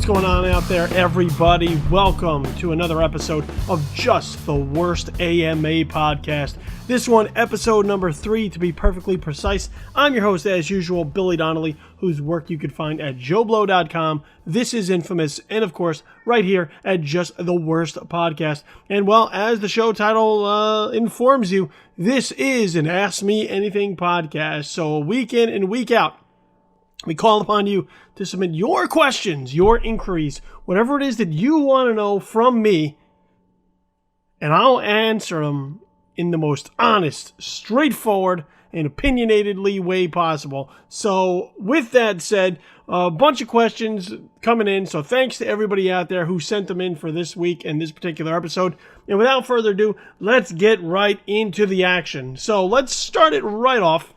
what's going on out there, everybody? Welcome to another episode of Just the Worst AMA podcast. This one, episode number 3, to be perfectly precise. I'm your host, as usual, Billy Donnelly, whose work you could find at joblo.com. This is Infamous, and of course, right here at Just the Worst podcast. And well, as the show title informs you, this is an Ask Me Anything podcast. So week in and week out, we call upon you to submit your questions, your inquiries, whatever it is that you want to know from me, and I'll answer them in the most honest, straightforward, and opinionatedly way possible. So with that said, a bunch of questions coming in, so thanks to everybody out there who sent them in for this week and this particular episode. And without further ado, let's get right into the action. So let's start it right off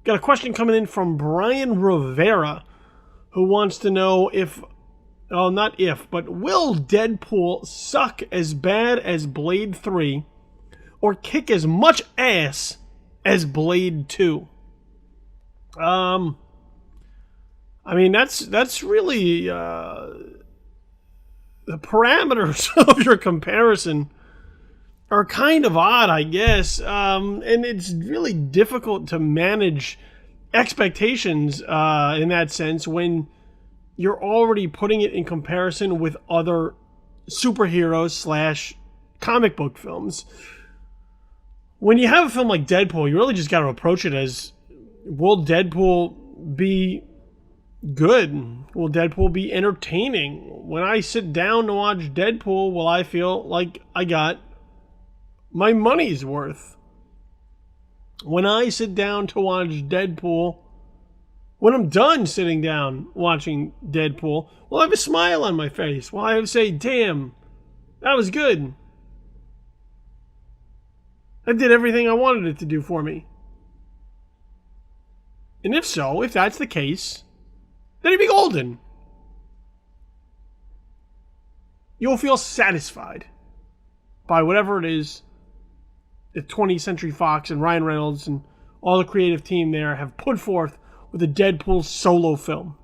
Got a question coming in from Brian Rivera, who wants to know will Deadpool suck as bad as Blade 3 or kick as much ass as Blade 2? I mean, that's really the parameters of your comparison are kind of odd, I guess, and it's really difficult to manage expectations in that sense when you're already putting it in comparison with other superheroes / comic book films. When you have a film like Deadpool, you really just got to approach it as, will Deadpool be good? Will Deadpool be entertaining? When I sit down to watch Deadpool, will I feel like I got my money's worth? When I sit down to watch Deadpool, when I'm done sitting down watching Deadpool, will I have a smile on my face? Will I say, damn, that was good. That did everything I wanted it to do for me. And if that's the case, then it'd be golden. You'll feel satisfied by whatever it is the 20th Century Fox and Ryan Reynolds and all the creative team there have put forth with a Deadpool solo film.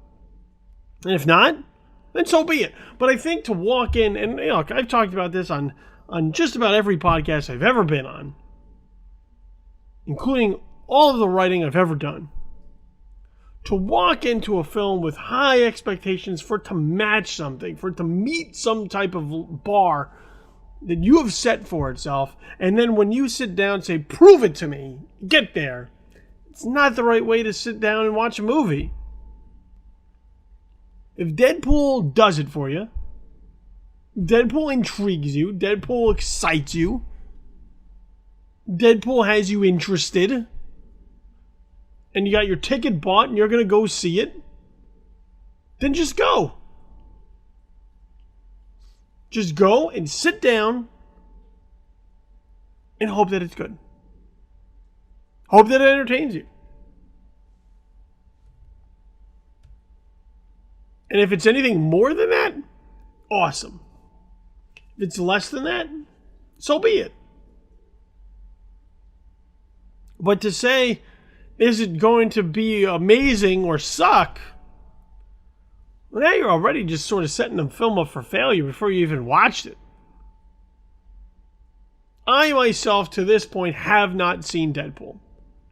And if not, then so be it. But I think to walk in, and I've talked about this on just about every podcast I've ever been on, including all of the writing I've ever done, to walk into a film with high expectations for it to match something, for it to meet some type of bar that you have set for itself, and then when you sit down and say, prove it to me, get there, it's not the right way to sit down and watch a movie. If Deadpool does it for you, Deadpool intrigues you, Deadpool excites you, Deadpool has you interested, and you got your ticket bought and you're going to go see it, then just go. Just go and sit down and hope that it's good. Hope that it entertains you. And if it's anything more than that, awesome. If it's less than that, so be it. But to say, is it going to be amazing or suck? Well, now you're already just sort of setting the film up for failure before you even watched it. I myself, to this point, have not seen Deadpool.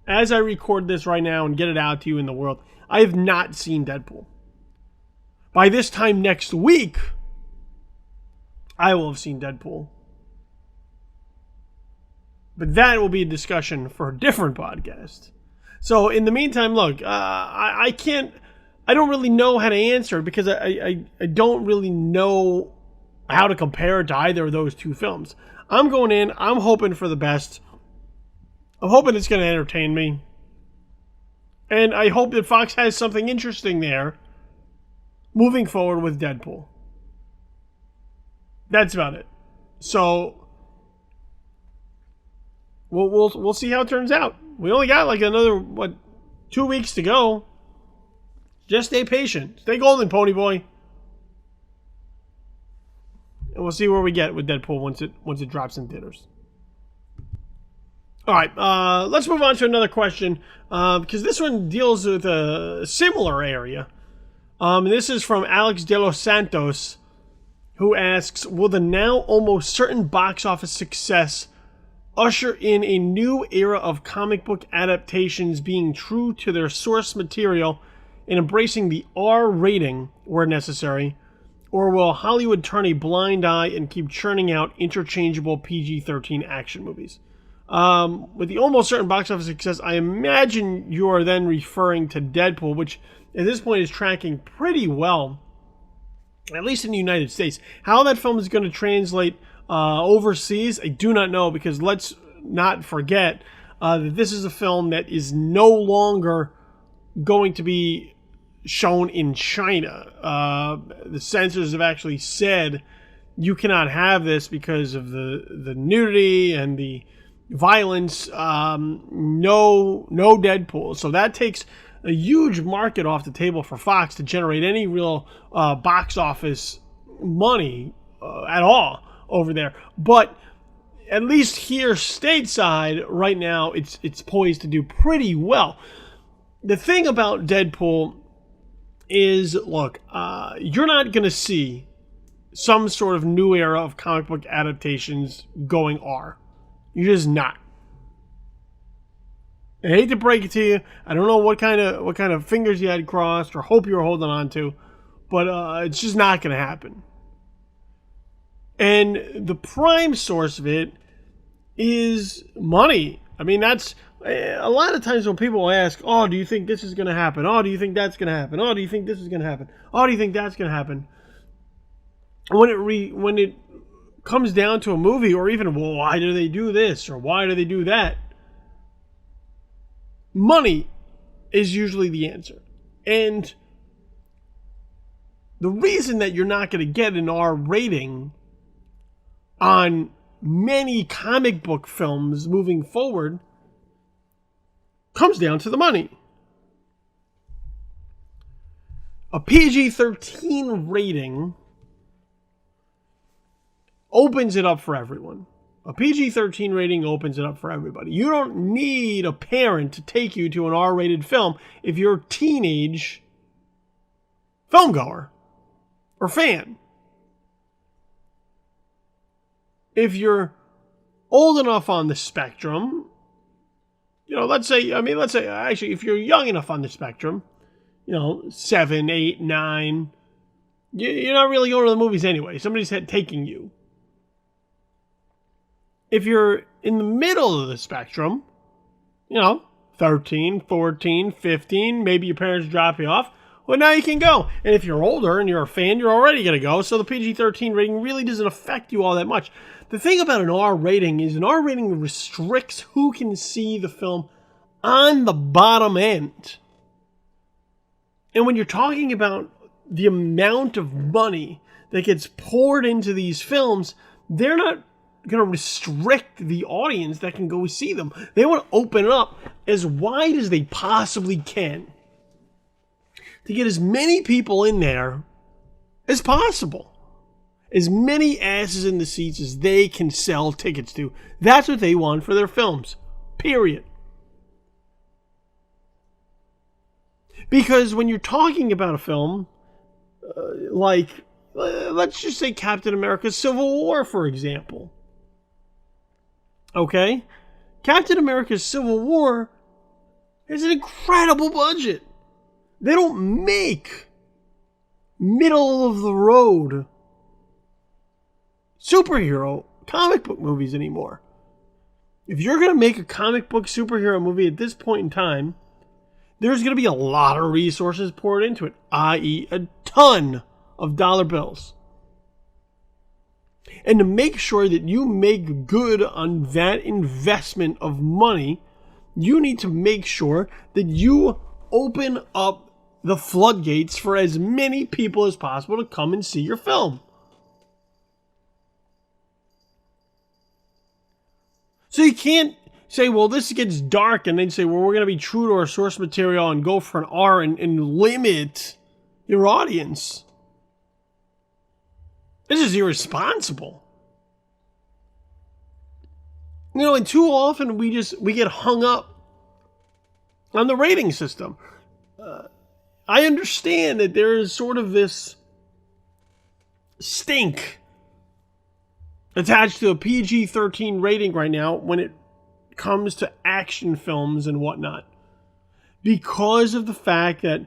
As I record this right now and get it out to you in the world, I have not seen Deadpool. By this time next week, I will have seen Deadpool. But that will be a discussion for a different podcast. So in the meantime, look, I don't really know how to answer it because I don't really know how to compare it to either of those two films. I'm going in, I'm hoping for the best. I'm hoping it's going to entertain me. And I hope that Fox has something interesting there moving forward with Deadpool. That's about it. So we'll see how it turns out. We only got like another 2 weeks to go. Just stay patient. Stay golden, pony boy. And we'll see where we get with Deadpool once it drops in theaters. All right, let's move on to another question because this one deals with a similar area. This is from Alex De Los Santos, who asks, will the now almost certain box office success usher in a new era of comic book adaptations being true to their source material and embracing the R rating where necessary, or will Hollywood turn a blind eye and keep churning out interchangeable PG-13 action movies? With the almost certain box office success, I imagine you are then referring to Deadpool, which at this point is tracking pretty well, at least in the United States. How that film is going to translate overseas, I do not know, because let's not forget that this is a film that is no longer going to be shown in China. The censors have actually said you cannot have this because of the nudity and the violence. No Deadpool. So that takes a huge market off the table for Fox to generate any real box office money at all over there. But at least here stateside right now, it's poised to do pretty well. The thing about Deadpool is, look, you're not going to see some sort of new era of comic book adaptations going R. You're just not. I hate to break it to you. I don't know what kind of fingers you had crossed or hope you were holding on to, but it's just not going to happen. And the prime source of it is money. I mean, that's a lot of times when people ask, "Oh, do you think this is going to happen? Oh, do you think that's going to happen? Oh, do you think this is going to happen? Oh, do you think that's going to happen?" When it comes down to a movie, or even, well, why do they do this or why do they do that? Money is usually the answer. And the reason that you're not going to get an R rating on many comic book films moving forward comes down to the money. A PG-13 rating opens it up for everyone. A PG-13 rating opens it up for everybody. You don't need a parent to take you to an R-rated film if you're a teenage filmgoer or fan. If you're old enough on the spectrum, let's say, actually, if you're young enough on the spectrum, 7, 8, 9, you're not really going to the movies anyway. Somebody's taking you. If you're in the middle of the spectrum, 13, 14, 15, maybe your parents drop you off, well, now you can go. And if you're older and you're a fan, you're already going to go. So the PG-13 rating really doesn't affect you all that much. The thing about an R rating is an R rating restricts who can see the film on the bottom end. And when you're talking about the amount of money that gets poured into these films, they're not going to restrict the audience that can go see them. They want to open it up as wide as they possibly can to get as many people in there as possible. As many asses in the seats as they can sell tickets to. That's what they want for their films. Period. Because when you're talking about a film, let's just say Captain America Civil War, for example. Okay? Captain America Civil War has an incredible budget. They don't make middle of the road superhero comic book movies anymore. If you're going to make a comic book superhero movie at this point in time, there's going to be a lot of resources poured into it, i.e. a ton of dollar bills. And to make sure that you make good on that investment of money, you need to make sure that you open up the floodgates for as many people as possible to come and see your film. So you can't say, well, this gets dark, and then say, well, we're going to be true to our source material and go for an R and limit your audience. This is irresponsible. And too often we get hung up on the rating system. I understand that there is sort of this stink attached to a PG-13 rating right now when it comes to action films and whatnot, because of the fact that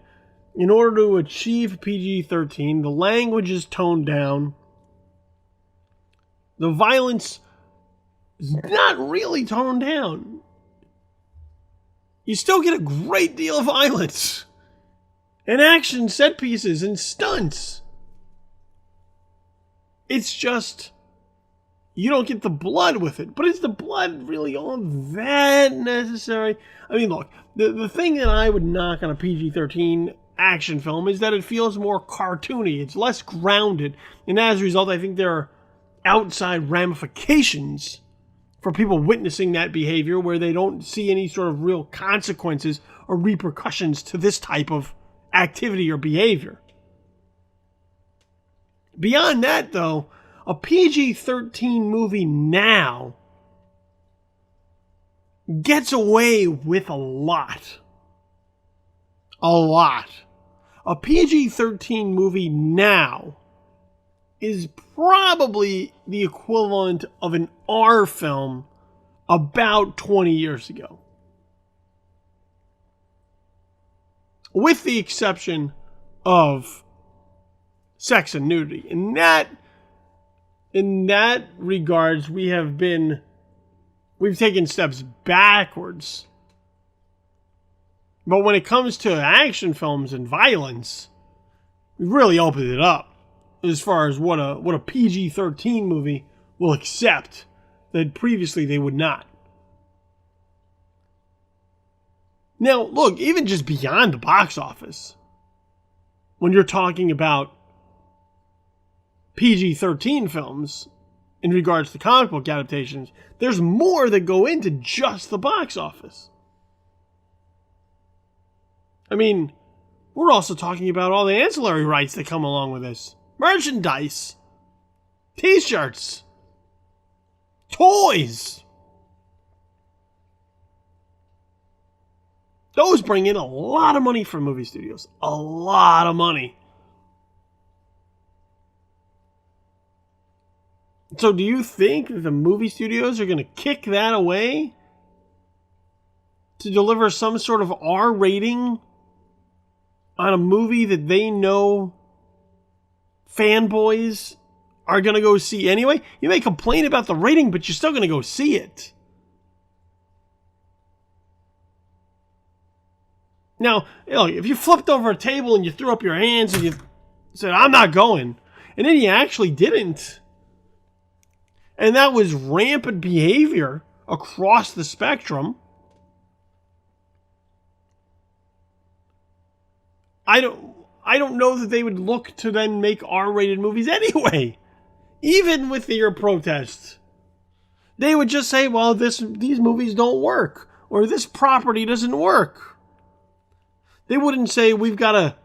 in order to achieve PG-13, the language is toned down, the violence is not really toned down. You still get a great deal of violence and action set pieces and stunts. It's just you don't get the blood with it. But is the blood really all that necessary? I mean, look, the thing that I would knock on a PG-13 action film is that it feels more cartoony. It's less grounded. And as a result, I think there are outside ramifications for people witnessing that behavior where they don't see any sort of real consequences or repercussions to this type of activity or behavior. Beyond that, though, a PG-13 movie now gets away with a lot. A lot. A PG-13 movie now is probably the equivalent of an R film about 20 years ago. With the exception of sex and nudity. In that regards, we've taken steps backwards. But when it comes to action films and violence, we've really opened it up as far as what a PG-13 movie will accept that previously they would not. Now, look, even just beyond the box office, when you're talking about PG-13 films in regards to comic book adaptations, there's more that go into just the box office. I mean, we're also talking about all the ancillary rights that come along with this. Merchandise, t-shirts, toys. Those bring in a lot of money for movie studios. A lot of money. So do you think that the movie studios are going to kick that away to deliver some sort of R rating on a movie that they know fanboys are going to go see anyway? You may complain about the rating, but you're still going to go see it. Now, look, if you flipped over a table and you threw up your hands and you said, I'm not going, and then you actually didn't, and that was rampant behavior across the spectrum, I don't know that they would look to then make R-rated movies anyway. Even with your protests. They would just say, well, these movies don't work. Or this property doesn't work. They wouldn't say, we've got to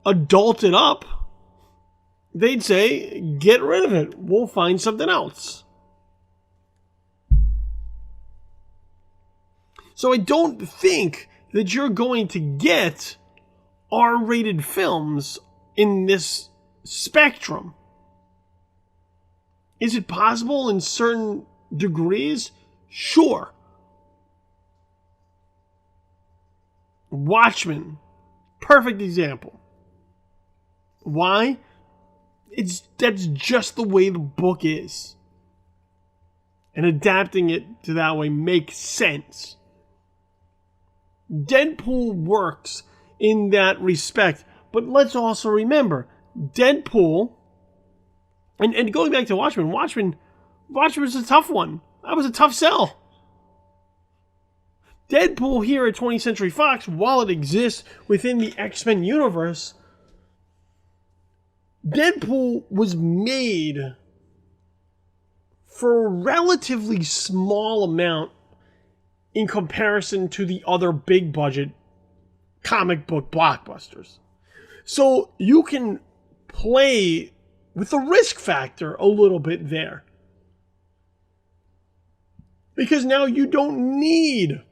adult it up. They'd say, get rid of it. We'll find something else. So I don't think that you're going to get R-rated films in this spectrum. Is it possible in certain degrees? Sure. Watchmen, perfect example. Why? That's just the way the book is. And adapting it to that way makes sense. Deadpool works in that respect. But let's also remember, Deadpool, and going back to Watchmen was a tough one. That was a tough sell. Deadpool here at 20th Century Fox, while it exists within the X-Men universe, Deadpool was made for a relatively small amount in comparison to the other big budget comic book blockbusters. So you can play with the risk factor a little bit there. Because now you don't need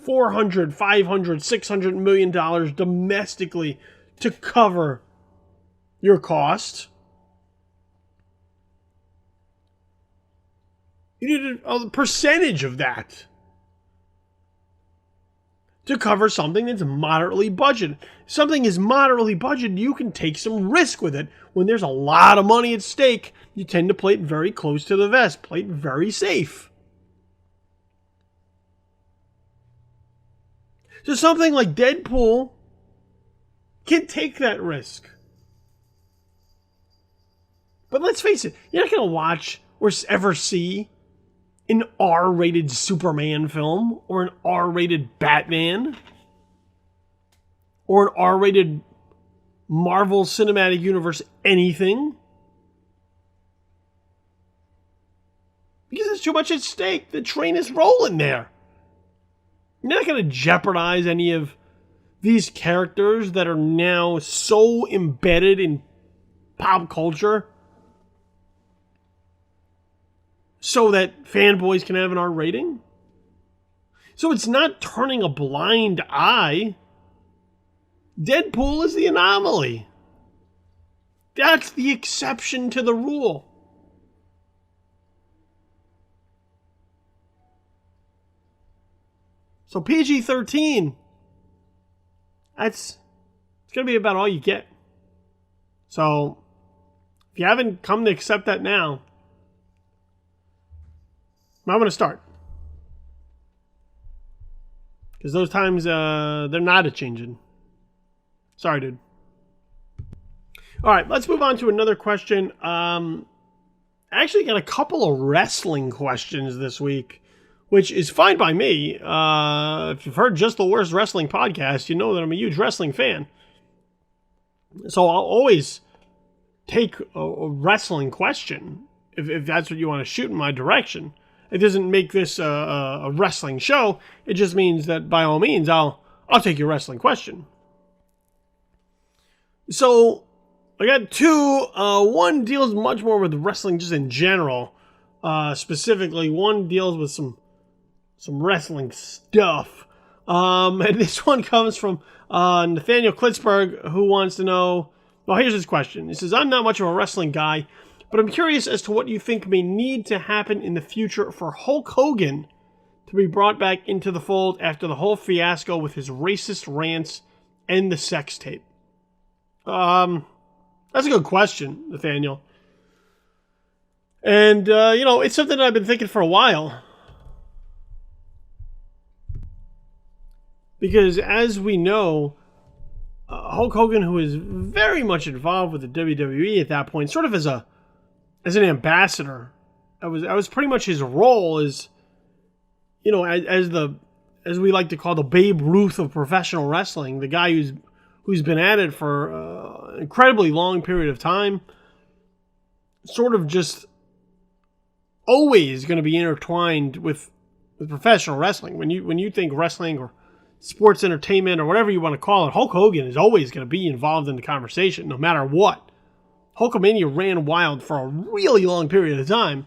$400, $500, $600 million domestically to cover your costs. You need a percentage of that to cover something that's moderately budgeted. Something is moderately budgeted, you can take some risk with it. When there's a lot of money at stake, you tend to play it very close to the vest, play it very safe. So something like Deadpool can take that risk. But let's face it, you're not going to watch or ever see an R-rated Superman film or an R-rated Batman or an R-rated Marvel Cinematic Universe anything. Because there's too much at stake. The train is rolling there. You're not going to jeopardize any of these characters that are now so embedded in pop culture so that fanboys can have an R rating. So it's not turning a blind eye. Deadpool is the anomaly. That's the exception to the rule. So PG-13, it's going to be about all you get. So if you haven't come to accept that now, I'm going to start. Because those times, they're not a-changing. Sorry, dude. All right, let's move on to another question. I actually got a couple of wrestling questions this week, which is fine by me. If you've heard Just the Worst Wrestling podcast, you know that I'm a huge wrestling fan. So I'll always take a wrestling question if that's what you want to shoot in my direction. It doesn't make this a wrestling show. It just means that by all means, I'll take your wrestling question. So I got two. One deals much more with wrestling just in general. Specifically, one deals with some wrestling stuff. And this one comes from Nathaniel Klitzberg, who wants to know, well, here's his question. He says, I'm not much of a wrestling guy, but I'm curious as to what you think may need to happen in the future for Hulk Hogan to be brought back into the fold after the whole fiasco with his racist rants and the sex tape. That's a good question, Nathaniel. And, it's something that I've been thinking for a while. Because as we know, Hulk Hogan, who is very much involved with the WWE at that point, sort of as an ambassador, I was pretty much his role as we like to call the Babe Ruth of professional wrestling, the guy who's been at it for an incredibly long period of time, sort of just always going to be intertwined with professional wrestling. When you think wrestling or sports entertainment or whatever you want to call it, Hulk Hogan is always going to be involved in the conversation, no matter what. Hulkamania ran wild for a really long period of time.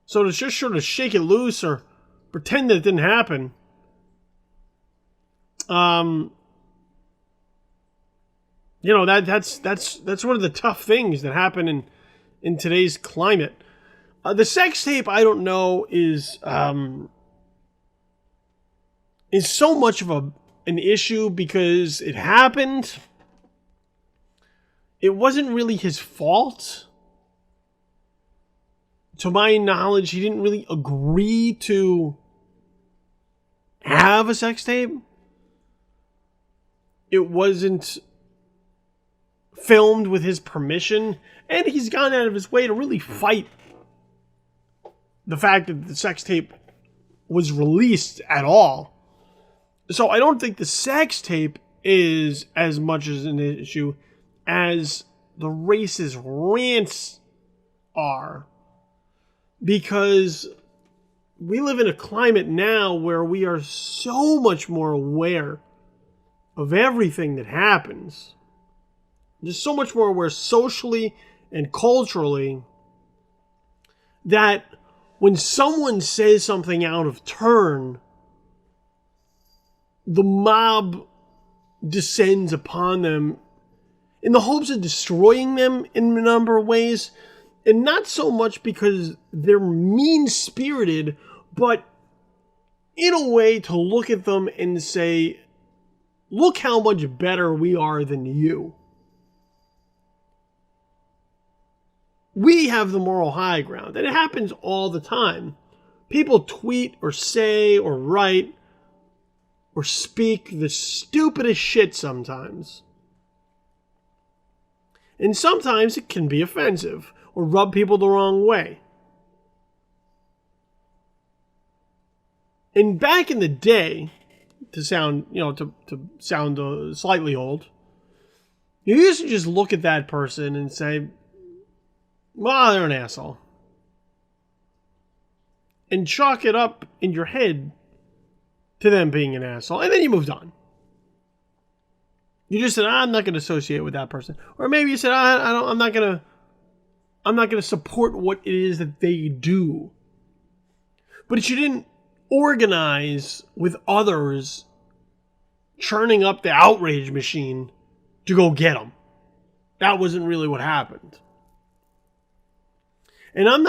So to just sort of shake it loose or pretend that it didn't happen, that's one of the tough things that happen in today's climate. The sex tape, I don't know, is so much of an issue because it happened. It wasn't really his fault. To my knowledge, he didn't really agree to have a sex tape. It wasn't filmed with his permission, and he's gone out of his way to really fight the fact that the sex tape was released at all. So I don't think the sex tape is as much as an issue as the racist rants are. Because we live in a climate now where we are so much more aware of everything that happens. Just so much more aware socially and culturally that when someone says something out of turn, the mob descends upon them in the hopes of destroying them in a number of ways. And not so much because they're mean-spirited, but in a way to look at them and say, look how much better we are than you. We have the moral high ground, and it happens all the time. People tweet or say or write or speak the stupidest shit sometimes. And sometimes it can be offensive or rub people the wrong way. And back in the day, to sound slightly old, you used to just look at that person and say, well, they're an asshole. And chalk it up in your head to them being an asshole. And then you moved on. You just said, I'm not going to associate with that person. Or maybe you said, I'm not going to support what it is that they do. But you didn't organize with others churning up the outrage machine to go get them. That wasn't really what happened. And I'm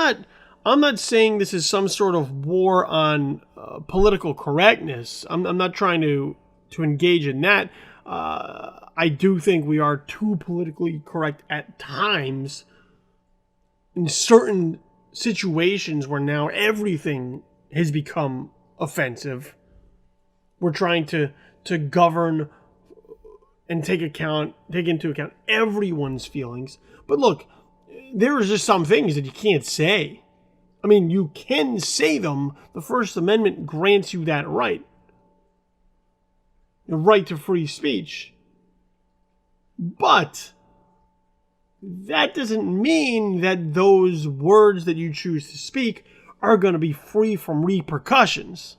not saying this is some sort of war on political correctness. I'm not trying to engage in that. I do think we are too politically correct at times in certain situations where now everything has become offensive. We're trying to govern and take into account everyone's feelings. But look, there are just some things that you can't say. I mean, you can say them. The First Amendment grants you that right. The right to free speech. But that doesn't mean that those words that you choose to speak are going to be free from repercussions.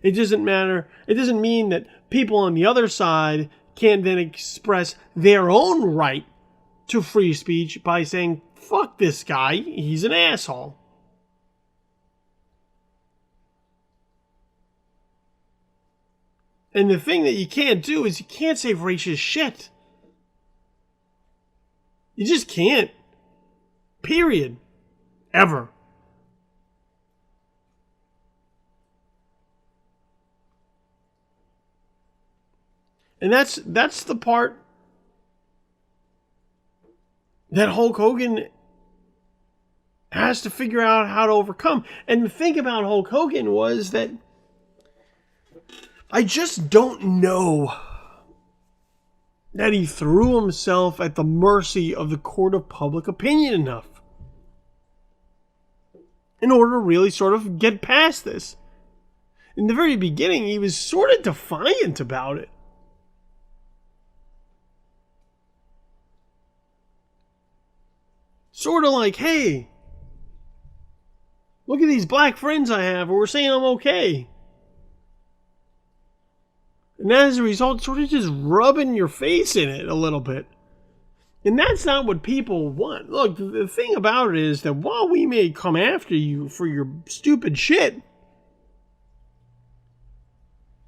It doesn't matter. It doesn't mean that people on the other side can't then express their own right to free speech by saying, fuck this guy, he's an asshole. And the thing that you can't do is you can't say racist shit. You just can't. Period. Ever. And that's the part that Hulk Hogan has to figure out how to overcome. And the thing about Hulk Hogan was that I just don't know that he threw himself at the mercy of the court of public opinion enough in order to really sort of get past this. In the very beginning, he was sort of defiant about it. Sort of like, hey, look at these black friends I have, and we're saying I'm okay. And as a result, sort of just rubbing your face in it a little bit. And that's not what people want. Look, the thing about it is that while we may come after you for your stupid shit,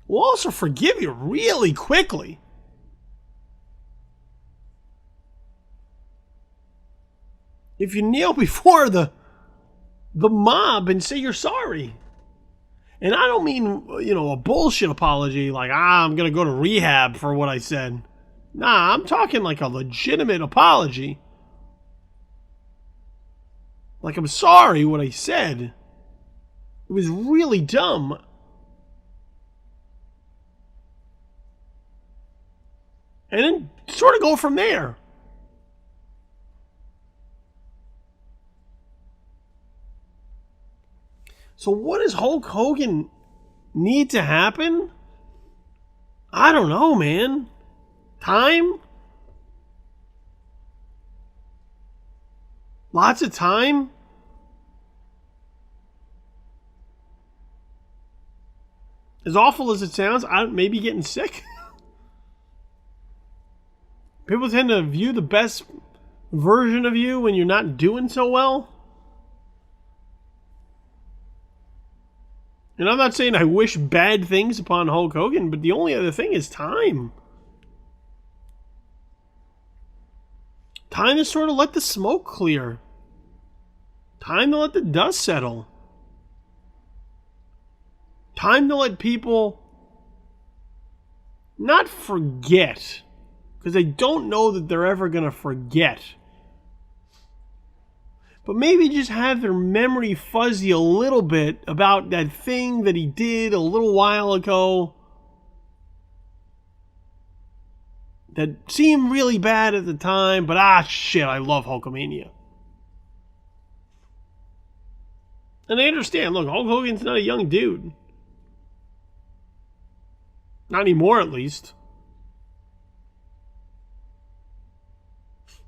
we'll also forgive you really quickly. If you kneel before the mob and say you're sorry. And I don't mean, a bullshit apology like, I'm going to go to rehab for what I said. Nah, I'm talking like a legitimate apology. Like, I'm sorry what I said. It was really dumb. And then sort of go from there. So what does Hulk Hogan need to happen? I don't know, man. Time? Lots of time? As awful as it sounds, maybe getting sick. People tend to view the best version of you when you're not doing so well. And I'm not saying I wish bad things upon Hulk Hogan, but the only other thing is time. Time to sort of let the smoke clear. Time to let the dust settle. Time to let people not forget, because I don't know that they're ever going to forget, but maybe just have their memory fuzzy a little bit about that thing that he did a little while ago that seemed really bad at the time, but shit, I love Hulkamania. And I understand, look, Hulk Hogan's not a young dude. Not anymore, at least.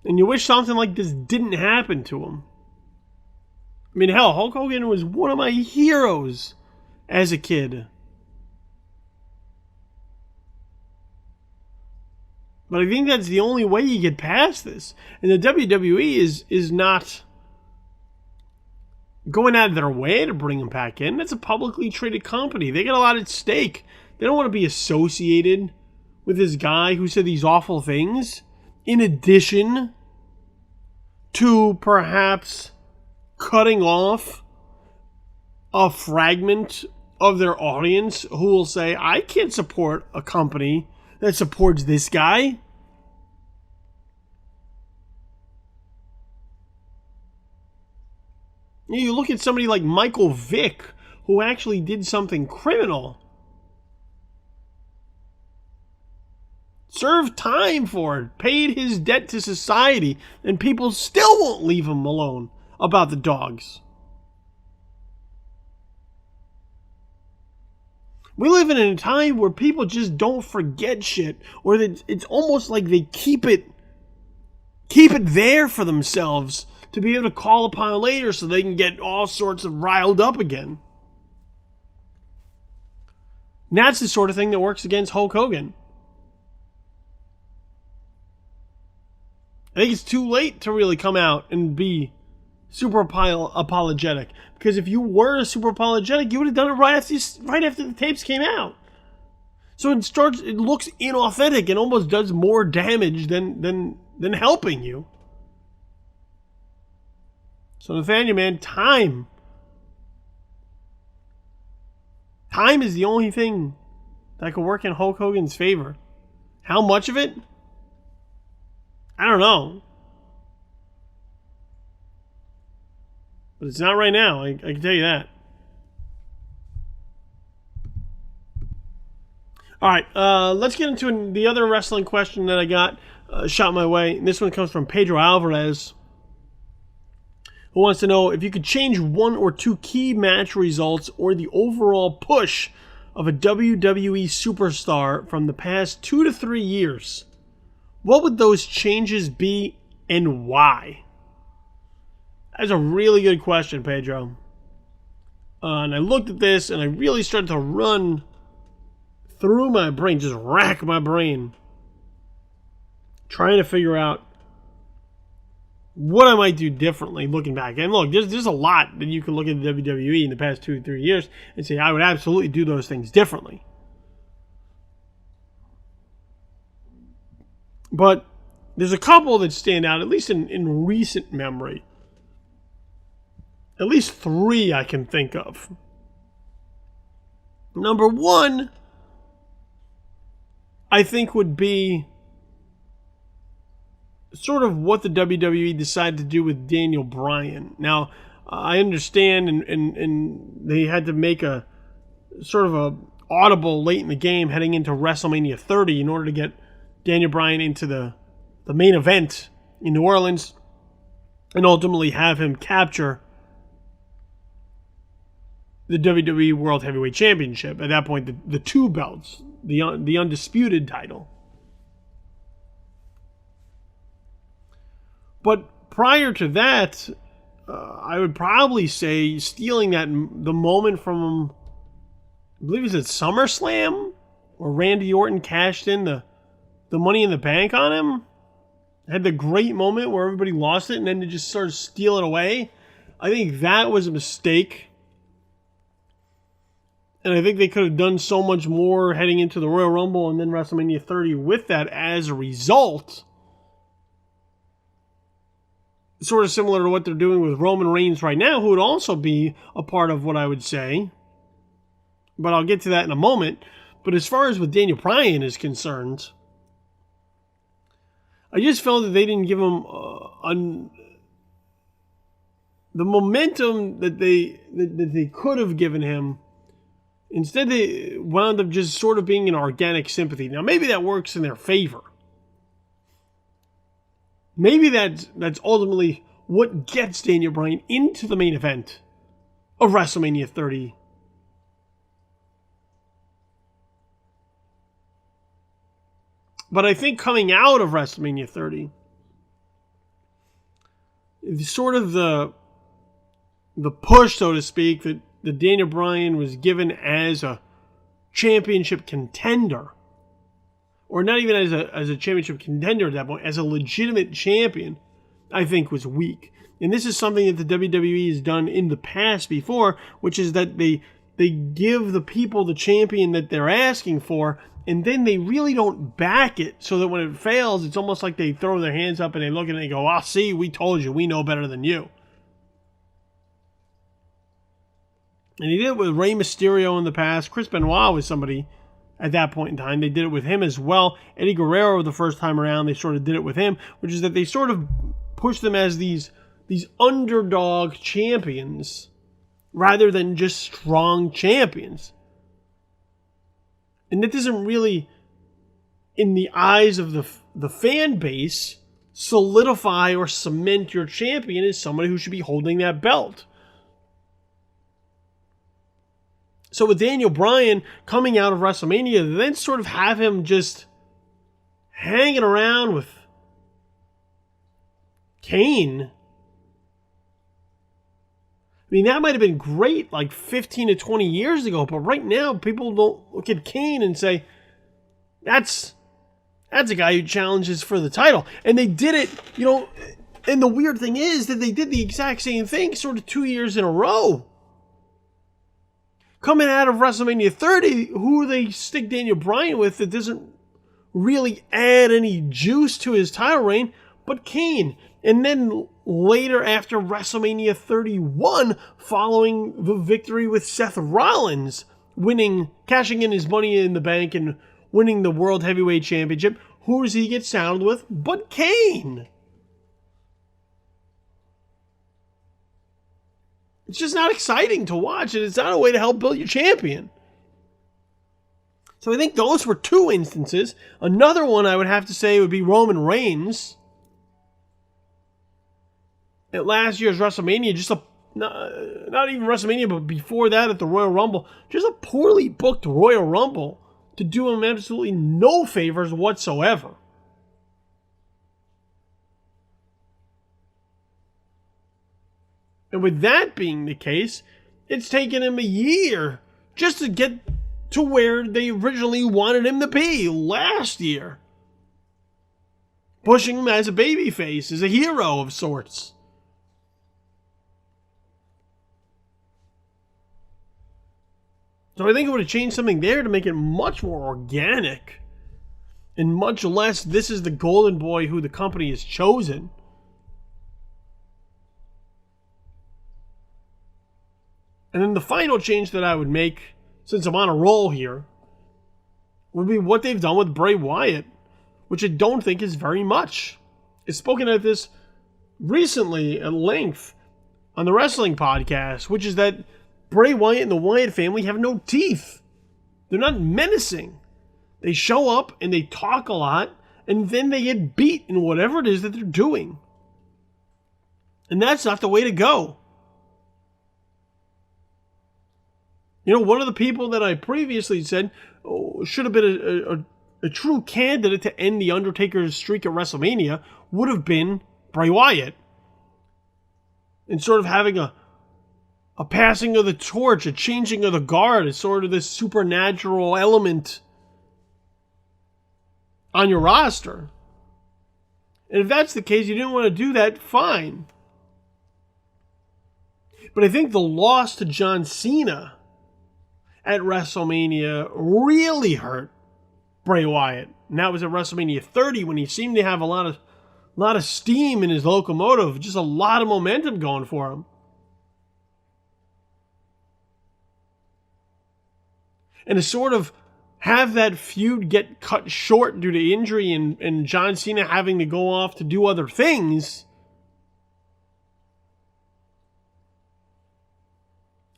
And you wish something like this didn't happen to him. I mean, hell, Hulk Hogan was one of my heroes as a kid. But I think that's the only way you get past this. And the WWE is not going out of their way to bring him back in. That's a publicly traded company. They got a lot at stake. They don't want to be associated with this guy who said these awful things, in addition to perhaps cutting off a fragment of their audience who will say, I can't support a company that supports this guy. You look at somebody like Michael Vick, who actually did something criminal. Served time for it, paid his debt to society, and people still won't leave him alone about the dogs. We live in a time where people just don't forget shit, or that it's almost like they keep it there for themselves to be able to call upon later so they can get all sorts of riled up again. And that's the sort of thing that works against Hulk Hogan. I think it's too late to really come out and be super apologetic. Because if you were super apologetic, you would have done it right after the tapes came out. So it looks inauthentic and almost does more damage than helping you. So Nathaniel, man, time. Time is the only thing that can work in Hulk Hogan's favor. How much of it? I don't know. But it's not right now, I can tell you that. Alright, let's get into the other wrestling question that I got shot my way. And this one comes from Pedro Alvarez, who wants to know if you could change one or two key match results or the overall push of a WWE superstar from the past 2 to 3 years. What would those changes be and why? That's a really good question, Pedro. And I looked at this and I really started to run through my brain, just rack my brain, trying to figure out what I might do differently looking back. And look, there's a lot that you can look at the WWE in the past 2 to 3 years and say, I would absolutely do those things differently. But there's a couple that stand out, at least in recent memory. At least 3 I can think of. Number 1, I think, would be sort of what the WWE decided to do with Daniel Bryan. Now, I understand, and they had to make a sort of a audible late in the game heading into WrestleMania 30 in order to get Daniel Bryan into the main event in New Orleans and ultimately have him capture the WWE World Heavyweight Championship. At that point, the 2 belts, the undisputed title. But prior to that, I would probably say stealing the moment from, I believe it was at SummerSlam, where Randy Orton cashed in the Money in the Bank on him. Had the great moment where everybody lost it and then they just started stealing away. I think that was a mistake. And I think they could have done so much more heading into the Royal Rumble and then WrestleMania 30 with that as a result. Sort of similar to what they're doing with Roman Reigns right now, who would also be a part of what I would say. But I'll get to that in a moment. But as far as with Daniel Bryan is concerned, I just felt that they didn't give him the momentum that they could have given him. Instead, they wound up just sort of being an organic sympathy. Now, maybe that works in their favor. Maybe that's ultimately what gets Daniel Bryan into the main event of WrestleMania 30. But I think coming out of WrestleMania 30, sort of the push, so to speak, that Daniel Bryan was given as a championship contender, or not even as a championship contender at that point, as a legitimate champion, I think was weak. And this is something that the WWE has done in the past before, which is that they give the people the champion that they're asking for, and then they really don't back it, so that when it fails, it's almost like they throw their hands up and they look at it and they go, "Ah, see, we told you, we know better than you." And he did it with Rey Mysterio in the past. Chris Benoit was somebody at that point in time. They did it with him as well. Eddie Guerrero, the first time around, they sort of did it with him, which is that they sort of pushed them as these underdog champions rather than just strong champions. And that doesn't really, in the eyes of the fan base, solidify or cement your champion as somebody who should be holding that belt. So with Daniel Bryan coming out of WrestleMania, then sort of have him just hanging around with Kane. I mean, that might have been great like 15 to 20 years ago, but right now people don't look at Kane and say, that's a guy who challenges for the title. And they did it, and the weird thing is that they did the exact same thing sort of 2 years in a row. Coming out of WrestleMania 30, who they stick Daniel Bryan with that doesn't really add any juice to his title reign, but Kane. And then later after WrestleMania 31, following the victory with Seth Rollins, cashing in his Money in the Bank and winning the World Heavyweight Championship, who does he get saddled with but Kane? It's just not exciting to watch, and it's not a way to help build your champion. So I think those were two instances. Another one I would have to say would be Roman Reigns. At last year's WrestleMania, not even WrestleMania, but before that at the Royal Rumble, just a poorly booked Royal Rumble to do him absolutely no favors whatsoever. And with that being the case, it's taken him a year just to get to where they originally wanted him to be last year. Pushing him as a babyface, as a hero of sorts. So I think it would have changed something there to make it much more organic. And much less, this is the golden boy who the company has chosen. And then the final change that I would make, since I'm on a roll here, would be what they've done with Bray Wyatt, which I don't think is very much. I've spoken of this recently at length on the wrestling podcast, which is that Bray Wyatt and the Wyatt family have no teeth. They're not menacing. They show up and they talk a lot, and then they get beat in whatever it is that they're doing. And that's not the way to go. One of the people that I previously said should have been a true candidate to end The Undertaker's streak at WrestleMania would have been Bray Wyatt. And sort of having a passing of the torch, a changing of the guard, is sort of this supernatural element on your roster. And if that's the case, you didn't want to do that, fine. But I think the loss to John Cena at WrestleMania really hurt Bray Wyatt. And that was at WrestleMania 30 when he seemed to have a lot of steam in his locomotive, just a lot of momentum going for him. And to sort of have that feud get cut short due to injury and John Cena having to go off to do other things,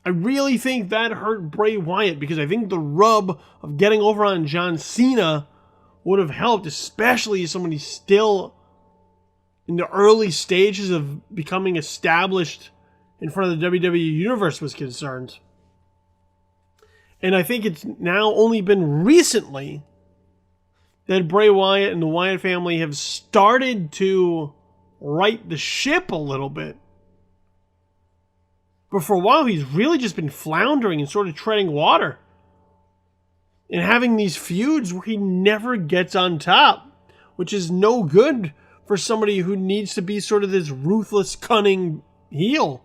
I really think that hurt Bray Wyatt, because I think the rub of getting over on John Cena would have helped, especially as somebody still in the early stages of becoming established in front of the WWE Universe was concerned. And I think it's now only been recently that Bray Wyatt and the Wyatt family have started to right the ship a little bit. But for a while, he's really just been floundering and sort of treading water. And having these feuds where he never gets on top, which is no good for somebody who needs to be sort of this ruthless, cunning heel.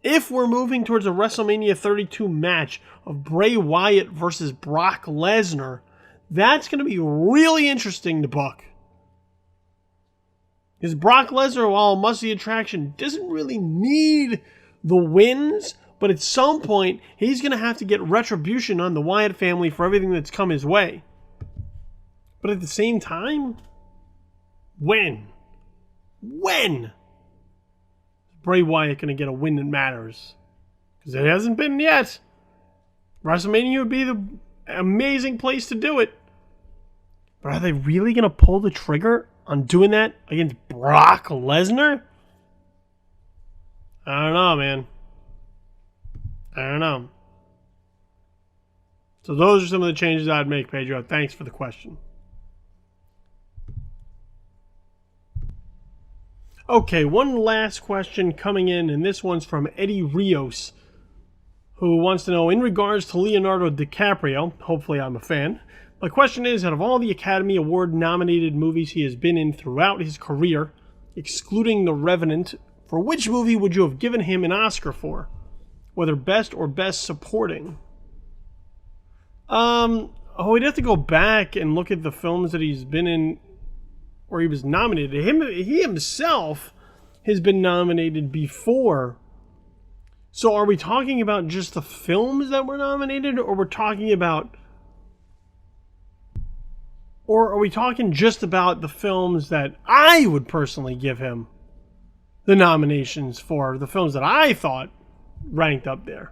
If we're moving towards a WrestleMania 32 match of Bray Wyatt versus Brock Lesnar, that's going to be really interesting to book. Because Brock Lesnar, while a must-see attraction, doesn't really need the wins, but at some point, he's going to have to get retribution on the Wyatt family for everything that's come his way. But at the same time, when is Bray Wyatt going to get a win that matters? Because it hasn't been yet. WrestleMania would be the amazing place to do it. But are they really going to pull the trigger on doing that against Brock Lesnar? I don't know, man. I don't know. So those are some of the changes I'd make, Pedro. Thanks for the question. Okay, one last question coming in, and this one's from Eddie Rios, who wants to know, in regards to Leonardo DiCaprio, hopefully I'm a fan, my question is, out of all the Academy Award nominated movies he has been in throughout his career, excluding The Revenant, for which movie would you have given him an Oscar for? Whether best or best supporting? We'd have to go back and look at the films that he's been in where he was nominated. He himself has been nominated before. So are we talking about just the films that were nominated, or we're talking about, or are we talking just about the films that I would personally give him the nominations for, the films that I thought ranked up there?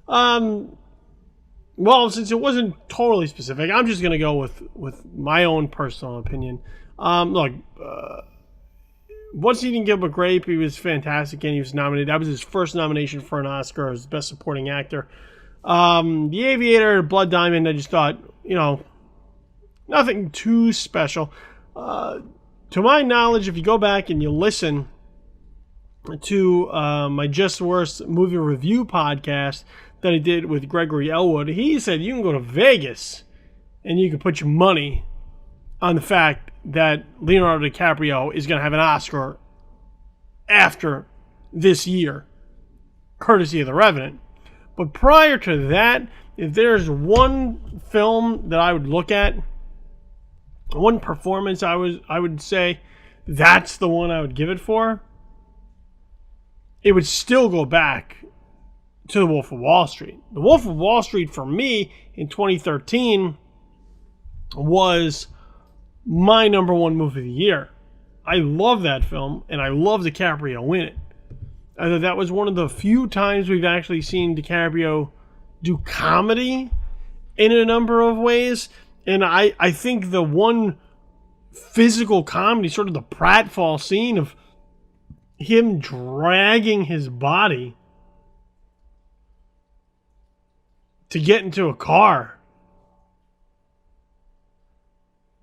Well, since it wasn't totally specific, I'm just going to go with my own personal opinion. Look, Once He Didn't Give a Grape, he was fantastic, and he was nominated. That was his first nomination for an Oscar as Best Supporting Actor. The Aviator, Blood Diamond, I just thought, nothing too special. To my knowledge, if you go back and you listen to my Just the Worst movie review podcast that I did with Gregory Elwood, he said you can go to Vegas and you can put your money on the fact that Leonardo DiCaprio is going to have an Oscar after this year, courtesy of The Revenant. But prior to that, if there's one film that I would look at, one performance I would say that's the one I would give it for, it would still go back to The Wolf of Wall Street. The Wolf of Wall Street, for me, in 2013, was my number one movie of the year. I love that film, and I love DiCaprio in it. I thought that was one of the few times we've actually seen DiCaprio do comedy in a number of ways. And I think the one physical comedy, sort of the pratfall scene of him dragging his body to get into a car,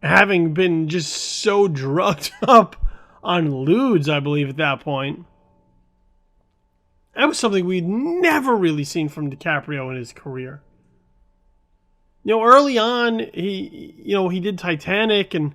having been just so drugged up on lewds, I believe, at that point. That was something we'd never really seen from DiCaprio in his career. Early on, he did Titanic, and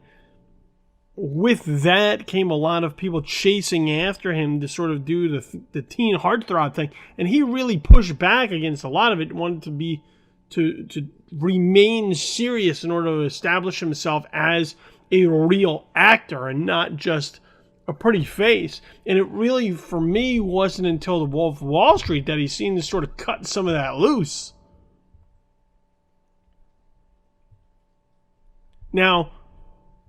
with that came a lot of people chasing after him to sort of do the teen heartthrob thing, and he really pushed back against a lot of it. Wanted to remain serious in order to establish himself as a real actor and not just a pretty face. And it really, for me, wasn't until The Wolf of Wall Street that he seemed to sort of cut some of that loose. Now,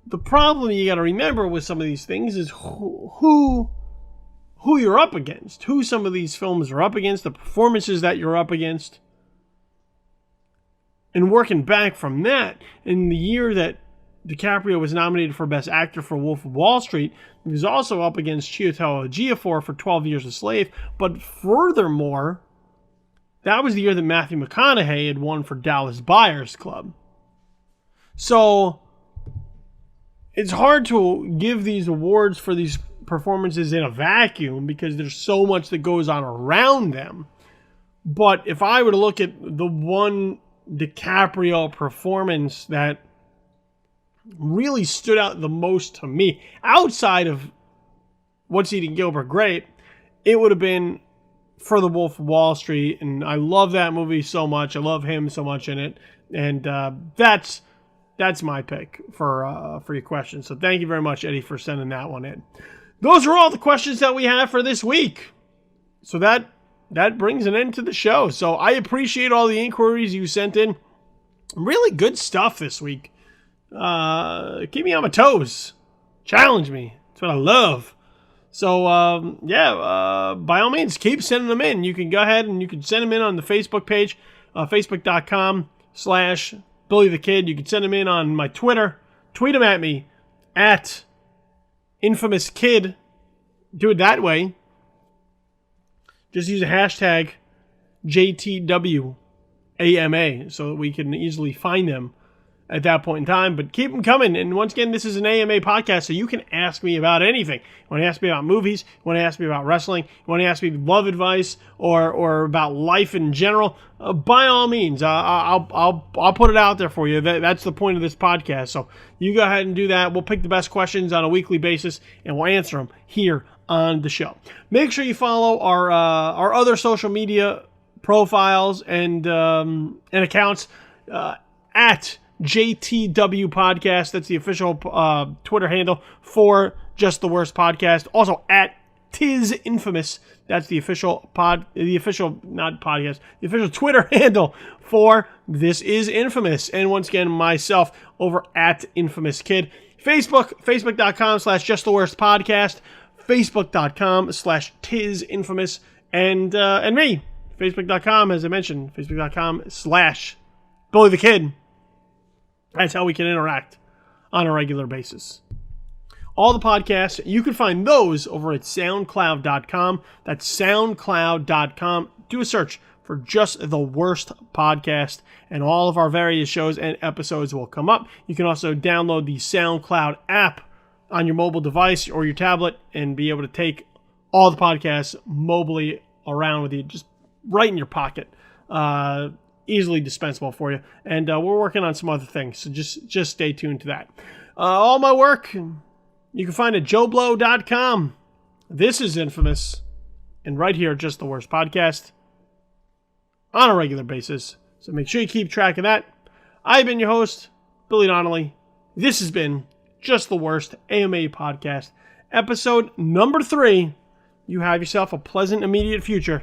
the problem you got to remember with some of these things is who you're up against, who some of these films are up against, the performances that you're up against. And working back from that, in the year that DiCaprio was nominated for Best Actor for Wolf of Wall Street, he was also up against Chiwetel Ejiofor for 12 Years a Slave. But furthermore, that was the year that Matthew McConaughey had won for Dallas Buyers Club. So it's hard to give these awards for these performances in a vacuum because there's so much that goes on around them. But if I were to look at the one DiCaprio performance that really stood out the most to me, outside of What's Eating Gilbert Grape, it would have been for The Wolf of Wall Street. And I love that movie so much. I love him so much in it. And that's my pick for your question. So thank you very much, Eddie, for sending that one in. Those are all the questions that we have for this week. So that brings an end to the show. So I appreciate all the inquiries you sent in. Really good stuff this week. Keep me on my toes. Challenge me. That's what I love. So, by all means, keep sending them in. You can go ahead and you can send them in on the Facebook page, facebook.com/Billy the Kid. You can send them in on my Twitter. Tweet them at me, at Infamous Kid. Do it that way. Just use a hashtag JTWAMA so that we can easily find them at that point in time. But keep them coming. And once again, this is an AMA podcast, so you can ask me about anything. You want to ask me about movies? You want to ask me about wrestling? You want to ask me love advice or about life in general? By all means, I'll put it out there for you. That's the point of this podcast. So you go ahead and do that. We'll pick the best questions on a weekly basis, and we'll answer them here on the show. Make sure you follow our other social media profiles and accounts at JTW Podcast. That's the official Twitter handle for Just the Worst Podcast. Also at Tis Infamous. That's the official the official Twitter handle for This Is Infamous. And once again, myself over at Infamous Kid. Facebook.com/Just the Worst Podcast. Facebook.com/Tis Infamous. And me. Facebook.com, as I mentioned. Facebook.com/Billy the Kid. That's how we can interact on a regular basis. All the podcasts, you can find those over at SoundCloud.com. That's SoundCloud.com. Do a search for Just the Worst Podcast, and all of our various shows and episodes will come up. You can also download the SoundCloud app on your mobile device or your tablet and be able to take all the podcasts mobilely around with you, just right in your pocket. Easily dispensable for you. And we're working on some other things, so just stay tuned to that. All my work you can find at joeblow.com. This is Infamous, and right here, Just the Worst Podcast on a regular basis. So make sure you keep track of that. I've been your host, Billy Donnelly. This has been Just the Worst AMA Podcast, episode number 3. You have yourself a pleasant immediate future.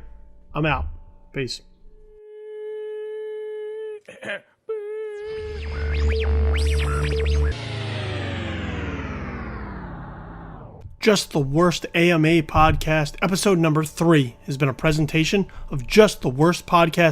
I'm out. Peace. Just the Worst AMA Podcast, episode number 3, has been a presentation of Just the Worst Podcast